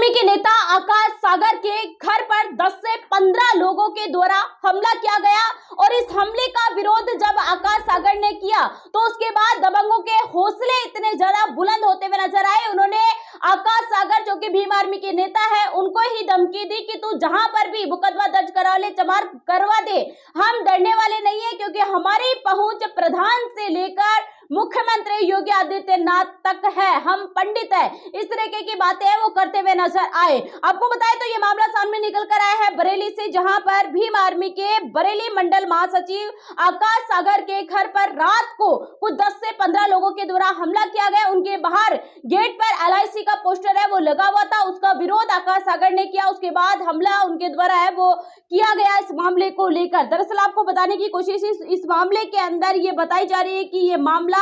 Army के नेता आकाश सागर के घर पर 10 से 15 लोगों के द्वारा हमला किया गया और इस हमले का विरोध जब आकाश सागर ने किया तो उसके बाद दबंगों के हौसले इतने ज्यादा बुलंद होते हुए नजर आए। उन्होंने आकाश सागर जो कि भीम आर्मी के नेता है उनको ही धमकी दी कि तू जहां पर भी मुकदमा दर्ज करा ले, चमार करवा दे, हम डरने वाले नहीं है क्योंकि हमारी पहुंच प्रधान से लेकर मुख्यमंत्री योगी आदित्यनाथ तक है, हम पंडित है। इस तरीके की बातें वो करते हुए नजर आए। आपको बताएं तो ये मामला सामने निकल कर आया है बरेली से, जहां पर भीम आर्मी के बरेली मंडल महासचिव आकाश सागर के घर पर रात को कुछ 10 से 15 लोगों के द्वारा हमला किया गया। उनके बाहर गेट पर LIC का पोस्टर है वो लगा हुआ था, उसका विरोध आकाश सागर ने किया। उसके बाद हमला उनके द्वारा है वो किया गया इस मामले को लेकर। दरअसल आपको बताने की कोशिश इस मामले के अंदर ये बताई जा रही है कि ये मामला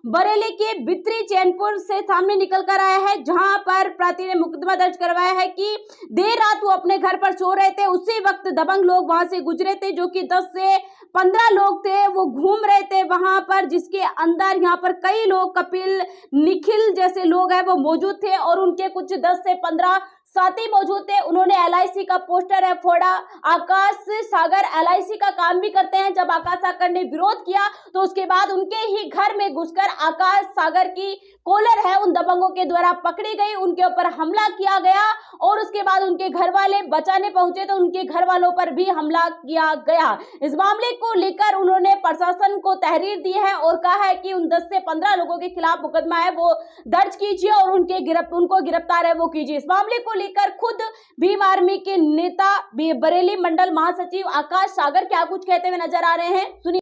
बरेली के बित्री चैनपुर से सामने निकल कर आया है, जहां पर प्रार्थी ने मुकदमा दर्ज करवाया है कि देर रात वो अपने घर पर सो रहे थे, उसी वक्त दबंग लोग वहां से गुजरे थे, जो कि 10 से 15 लोग थे, वो घूम रहे थे वहां पर, जिसके अंदर यहाँ पर कई लोग, कपिल, निखिल जैसे लोग हैं वो मौजूद थे और उनके कुछ 10 से 15 साथी मौजूद थे। उन्होंने LIC का पोस्टर है फोड़ा। आकाश सागर LIC का काम भी करते हैं। जब आकाश सागर ने विरोध किया तो उसके बाद उनके ही घर में घुसकर आकाश सागर की कॉलर है उन दबंगों के द्वारा पकड़ी गई, उनके ऊपर हमला किया गया और उसके बाद उनके घर वाले बचाने पहुंचे तो उनके घर वालों पर भी हमला किया गया। इस मामले को लेकर उन्होंने प्रशासन को तहरीर दी है और कहा है कि उन 10 से 15 लोगों के खिलाफ मुकदमा है वो दर्ज कीजिए और उनको गिरफ्तार है वो कीजिए। इस मामले को लेकर खुद भीम आर्मी के नेता बरेली मंडल महासचिव आकाश सागर क्या कुछ कहते हुए नजर आ रहे हैं, सुनिए।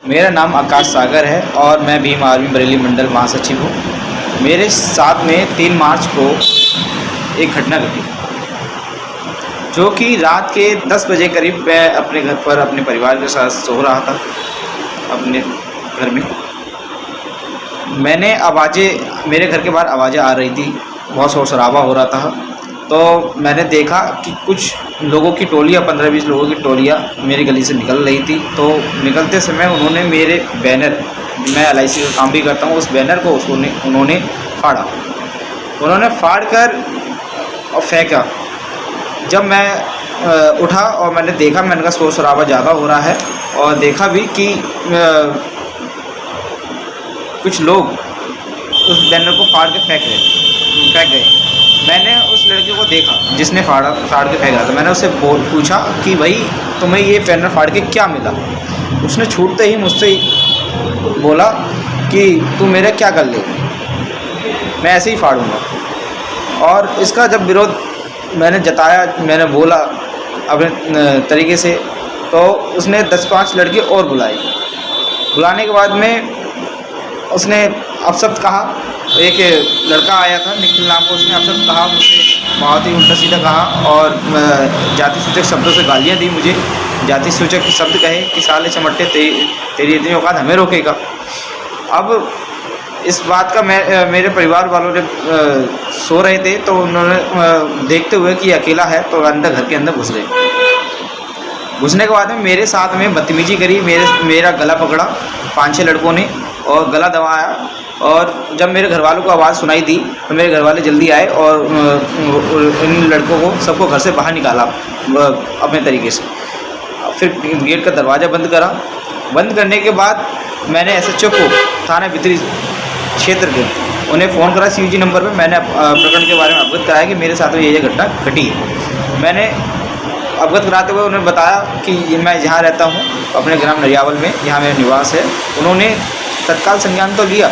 मेरा नाम आकाश सागर है और मैं भीम आर्मी बरेली मंडल महासचिव हूँ। मेरे साथ में 3 मार्च को एक घटना घटी जो कि रात के 10 बजे करीब मैं अपने घर पर अपने परिवार के साथ सो रहा था अपने घर में। मैंने आवाज़ें, मेरे घर के बाहर आवाज़ें आ रही थी, बहुत शोर शराबा हो रहा था, तो मैंने देखा कि कुछ लोगों की टोलियाँ, 15-20 लोगों की टोलियाँ मेरी गली से निकल रही थी। तो निकलते समय उन्होंने मेरे बैनर, मैं LIC का काम भी करता हूँ, उस बैनर को उन्होंने फाड़ा। उन्होंने फाड़ कर और फेंका। जब मैं उठा और मैंने देखा, मैंने कहा शोर शराबा ज़्यादा हो रहा है, और देखा भी कि कुछ लोग उस बैनर को फाड़ के फेंक गए। मैंने उस लड़के को देखा जिसने फाड़ के फेंका था। मैंने उससे पूछा कि भाई तुम्हें ये बैनर फाड़ के क्या मिला। उसने छूटते ही मुझसे बोला कि तू मेरा क्या कर ले, मैं ऐसे ही फाड़ूंगा। और इसका जब विरोध मैंने जताया, मैंने बोला अपने तरीके से, तो उसने 10-5 लड़के और बुलाने के बाद में उसने अपशब्द कहा। एक लड़का आया था निखिल नाम का, उसने अपशब्द कहा मुझसे, बहुत ही उल्टा सीधा कहा और जाति सूचक शब्दों से गालियाँ दी मुझे। जाति सूचक शब्द कहे कि साले चमट्टे तेरी इतनी औकात हमें रोकेगा। अब इस बात का मेरे परिवार वालों ने सो रहे थे, तो उन्होंने देखते हुए कि अकेला है तो घर के अंदर घुस गए। घुसने के बाद में मेरे साथ में बदतमीजी करी, मेरा गला पकड़ा 5-6 लड़कों ने और गला दबाया। और जब मेरे घर वालों को आवाज़ सुनाई दी तो मेरे घर वाले जल्दी आए और इन लड़कों को सबको घर से बाहर निकाला अपने तरीके से। फिर गेट का दरवाज़ा बंद करा। बंद करने के बाद मैंने SHO को, थाना बित्री क्षेत्र के, उन्हें फ़ोन करा CUG नंबर पे। मैंने प्रकरण के बारे में अवगत कराया कि मेरे साथ में ये घटना घटी है। मैंने अवगत कराते हुए उन्हें बताया कि मैं जहाँ रहता हूँ अपने ग्राम नरियावल में, यहाँ मेरा निवास है। उन्होंने तत्काल संज्ञान तो लिया।